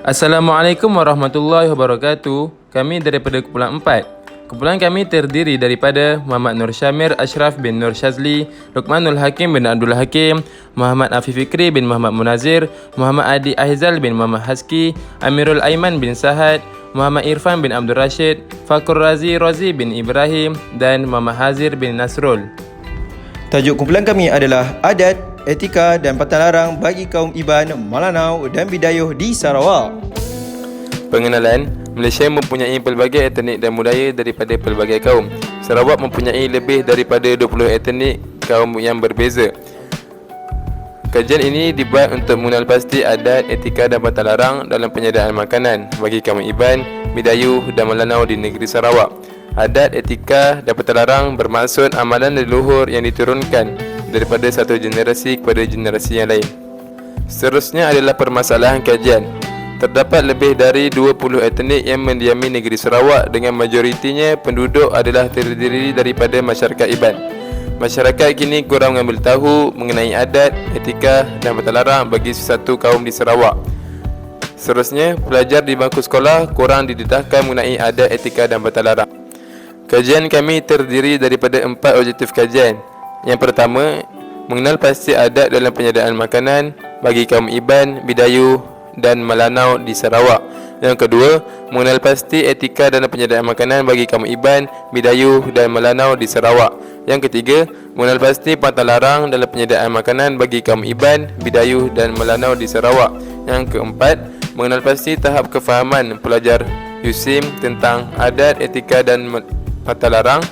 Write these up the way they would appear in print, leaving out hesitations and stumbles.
Assalamualaikum warahmatullahi wabarakatuh. Kami daripada Kumpulan 4. Kumpulan kami terdiri daripada Muhammad Nur Syamir Ashraf bin Nur Shazli, Luqmanul Hakim bin Abdul Hakim, Muhammad Afif Fikri bin Muhammad Munazir, Muhammad Adi Ahizal bin Muhammad Haski, Amirul Aiman bin Sahad, Muhammad Irfan bin Abdul Rashid, Fakur Razi Rozi bin Ibrahim dan Muhammad Hazir bin Nasrul. Tajuk kumpulan kami adalah Adat, Etika dan Pantang Larang bagi kaum Iban, Malanau dan Bidayuh di Sarawak. Pengenalan, Malaysia mempunyai pelbagai etnik dan budaya daripada pelbagai kaum. Sarawak mempunyai lebih daripada 20 etnik kaum yang berbeza. Kajian ini dibuat untuk mengenal pasti adat, etika dan pantang larang dalam penyediaan makanan bagi kaum Iban, Bidayuh dan Malanau di negeri Sarawak. Adat, etika dan pantang larang bermaksud amalan leluhur yang diturunkan daripada satu generasi kepada generasi yang lain. Seterusnya adalah permasalahan kajian. Terdapat lebih dari 20 etnik yang mendiami negeri Sarawak dengan majoritinya penduduk adalah terdiri daripada masyarakat Iban. Masyarakat kini kurang mengambil tahu mengenai adat, etika dan pantang larang bagi sesuatu kaum di Sarawak. Seterusnya, pelajar di bangku sekolah kurang didedahkan mengenai adat, etika dan pantang larang. Kajian kami terdiri daripada 4 objektif kajian. Yang pertama, mengenal pasti adat dalam penyediaan makanan bagi kaum Iban, Bidayuh dan Malanau di Sarawak. Yang kedua, mengenal pasti etika dalam penyediaan makanan bagi kaum Iban, Bidayuh dan Malanau di Sarawak. Yang ketiga, mengenal pasti pantang larang dalam penyediaan makanan bagi kaum Iban, Bidayuh dan Malanau di Sarawak. Yang keempat, mengenal pasti tahap kefahaman pelajar USIM tentang adat, etika dan pantang larang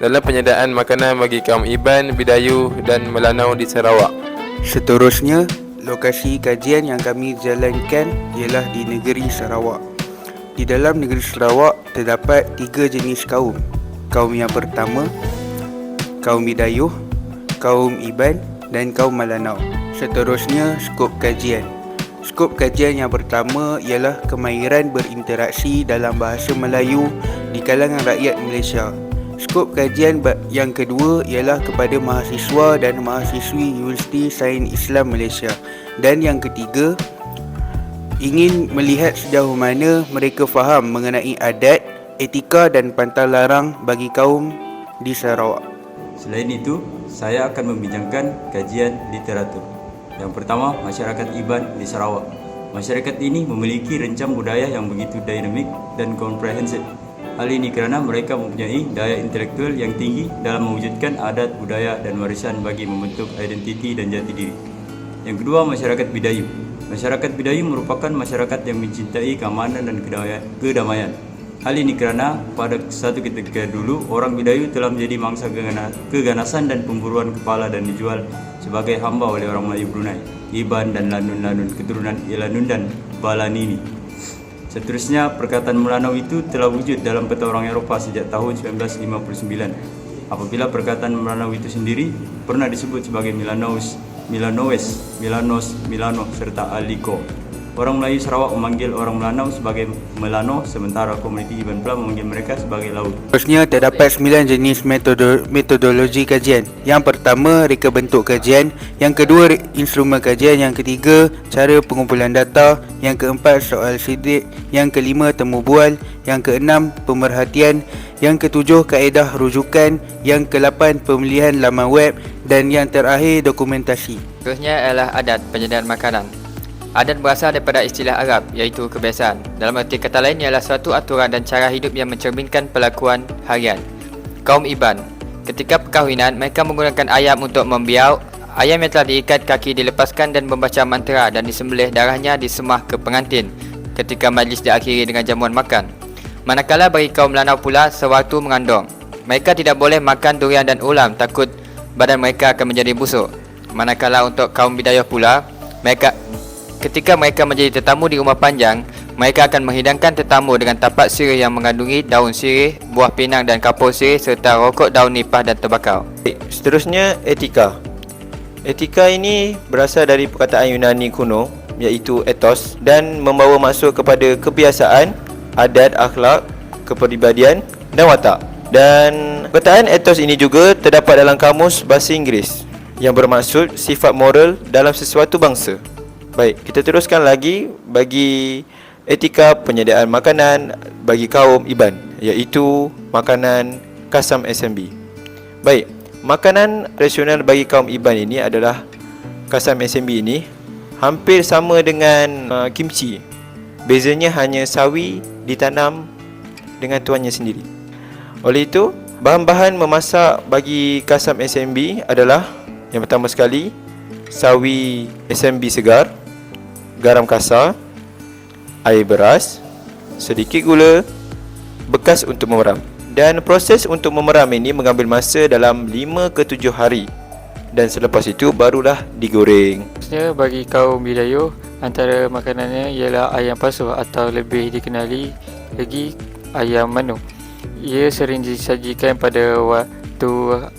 dalam penyediaan makanan bagi kaum Iban, Bidayuh dan Malanau di Sarawak. Seterusnya, lokasi kajian yang kami jalankan ialah di negeri Sarawak. Di dalam negeri Sarawak terdapat 3 jenis kaum. Kaum yang pertama, kaum Bidayuh, kaum Iban dan kaum Malanau. Seterusnya, skop kajian. Skop kajian yang pertama ialah kemahiran berinteraksi dalam bahasa Melayu di kalangan rakyat Malaysia. Skop kajian yang kedua ialah kepada mahasiswa dan mahasiswi Universiti Sains Islam Malaysia. Dan yang ketiga, ingin melihat sejauh mana mereka faham mengenai adat, etika dan pantang larang bagi kaum di Sarawak. Selain itu, saya akan membincangkan kajian literatur. Yang pertama, masyarakat Iban di Sarawak. Masyarakat ini memiliki rencam budaya yang begitu dinamik dan komprehensif. Hal ini kerana mereka mempunyai daya intelektual yang tinggi dalam mewujudkan adat, budaya dan warisan bagi membentuk identiti dan jati diri. Yang kedua, masyarakat Bidayuh. Masyarakat Bidayuh merupakan masyarakat yang mencintai keamanan dan kedamaian. Hal ini kerana pada satu ketika dulu orang Bidayuh telah menjadi mangsa keganasan dan pemburuan kepala dan dijual sebagai hamba oleh orang Melayu Brunei, Iban dan Lanun keturunan Ilanun dan Balanini. Seterusnya, perkataan Melanau itu telah wujud dalam peta orang Eropah sejak tahun 1959. Apabila perkataan Melanau itu sendiri pernah disebut sebagai Milanos, Milano serta Aliko. Orang Melayu Sarawak memanggil orang Melanau sebagai Melano, sementara komuniti Iban pula memanggil mereka sebagai Laut. Seterusnya, terdapat 9 jenis metodologi kajian. Yang pertama, reka bentuk kajian. Yang kedua, instrumen kajian. Yang ketiga, cara pengumpulan data. Yang keempat, soal sidik. Yang kelima, temu bual. Yang keenam, pemerhatian. Yang ketujuh, kaedah rujukan. Yang ke-8, pemilihan laman web. Dan yang terakhir, dokumentasi. Seterusnya adalah adat penyediaan makanan. Adat berasal daripada istilah Arab iaitu kebiasaan. Dalam arti kata lain ialah suatu aturan dan cara hidup yang mencerminkan perlakuan harian. Kaum Iban, ketika perkahwinan mereka menggunakan ayam untuk membiau. Ayam yang telah diikat kaki dilepaskan dan membaca mantra dan disembelih, darahnya disemah ke pengantin ketika majlis diakhiri dengan jamuan makan. Manakala bagi kaum Melanau pula, sewaktu mengandung, mereka tidak boleh makan durian dan ulam takut badan mereka akan menjadi busuk. Manakala untuk kaum Bidayuh pula, ketika mereka menjadi tetamu di rumah panjang, mereka akan menghidangkan tetamu dengan tapak sirih yang mengandungi daun sirih, buah pinang dan kapur sirih serta rokok daun nipah dan tembakau. Seterusnya, etika. Etika ini berasal dari perkataan Yunani kuno iaitu ethos dan membawa maksud kepada kebiasaan, adat, akhlak, kepribadian dan watak. Dan perkataan ethos ini juga terdapat dalam kamus bahasa Inggeris yang bermaksud sifat moral dalam sesuatu bangsa. Baik, kita teruskan lagi bagi etika penyediaan makanan bagi kaum Iban, iaitu makanan Kasam SMB. Baik, makanan tradisional bagi kaum Iban ini adalah Kasam SMB ini hampir sama dengan kimchi. Bezanya hanya sawi ditanam dengan tuannya sendiri. Oleh itu, bahan-bahan memasak bagi Kasam SMB adalah yang pertama sekali, sawi SMB segar, garam kasar, air beras, sedikit gula, bekas untuk memeram. Dan proses untuk memeram ini mengambil masa dalam 5 ke 7 hari. Dan selepas itu barulah digoreng. Sebenarnya bagi kaum Bidayuh, antara makanannya ialah ayam pasuh atau lebih dikenali lagi ayam manu. Ia sering disajikan pada waktu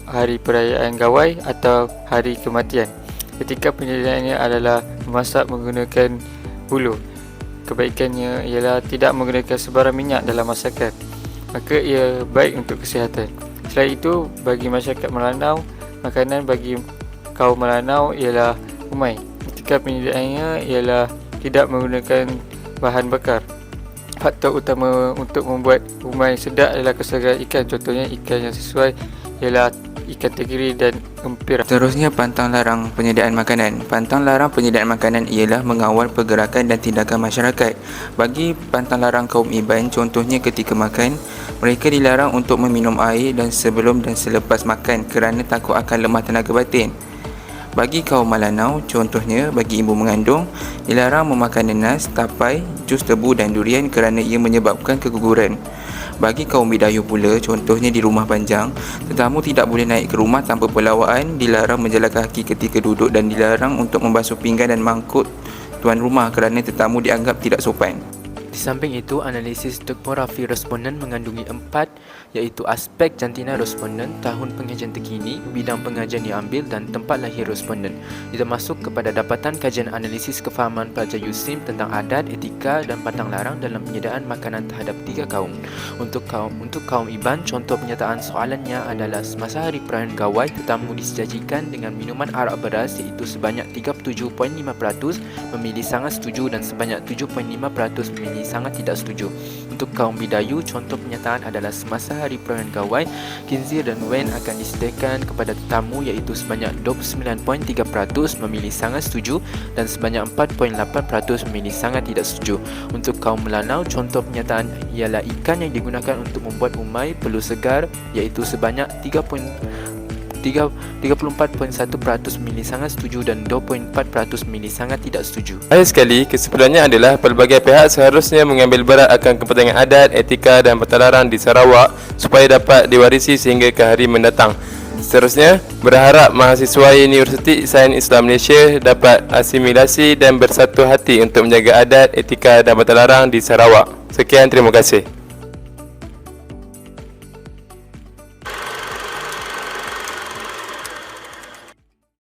hari perayaan Gawai atau hari kematian. Ketika penyediaannya adalah memasak menggunakan bulu. Kebaikannya ialah tidak menggunakan sebarang minyak dalam masakan, maka ia baik untuk kesihatan. Selain itu, bagi masyarakat Melanau, makanan bagi kaum Melanau ialah umai. Ketika penyediaannya ialah tidak menggunakan bahan bakar. Faktor utama untuk membuat umai sedap adalah kesegaran ikan. Contohnya ikan yang sesuai ialah ikan tenggiri dan empir. Seterusnya, pantang larang penyediaan makanan. Pantang larang penyediaan makanan ialah mengawal pergerakan dan tindakan masyarakat. Bagi pantang larang kaum Iban, contohnya ketika makan, mereka dilarang untuk meminum air dan sebelum dan selepas makan kerana takut akan lemah tenaga batin. Bagi kaum Melanau, contohnya bagi ibu mengandung, dilarang memakan nanas, tapai, jus tebu dan durian kerana ia menyebabkan keguguran. Bagi kaum Bidayuh pula, contohnya di rumah panjang, tetamu tidak boleh naik ke rumah tanpa perlawaan, dilarang menjalan kaki ketika duduk dan dilarang untuk membasuh pinggan dan mangkuk tuan rumah kerana tetamu dianggap tidak sopan. Di samping itu, analisis topografi responden mengandungi 4, iaitu aspek jantina responden, tahun pengajian terkini, bidang pengajian diambil dan tempat lahir responden. Ia termasuk kepada dapatan kajian analisis kefahaman pelajar USIM tentang adat, etika dan pantang larang dalam penyediaan makanan terhadap 3 kaum. Untuk kaum Iban, contoh penyataan soalannya adalah semasa hari perayaan Gawai, tetamu disajikan dengan minuman arak beras iaitu sebanyak 37.5% memilih sangat setuju dan sebanyak 7.5% memilih sangat tidak setuju. Untuk kaum Bidayuh, contoh penyataan adalah semasa hari perayaan Gawai, kinzir dan wen akan disediakan kepada tetamu iaitu sebanyak 29.3% memilih sangat setuju dan sebanyak 4.8% memilih sangat tidak setuju. Untuk kaum Melanau, contoh penyataan ialah ikan yang digunakan untuk membuat umai perlu segar iaitu sebanyak 34.1% memilih sangat setuju dan 2.4% memilih sangat tidak setuju. Akhir sekali, kesimpulannya adalah pelbagai pihak seharusnya mengambil berat akan kepentingan adat, etika dan pertalaran di Sarawak supaya dapat diwarisi sehingga ke hari mendatang. Seterusnya, berharap mahasiswa Universiti Sains Islam Malaysia dapat asimilasi dan bersatu hati untuk menjaga adat, etika dan pertalaran di Sarawak. Sekian, terima kasih.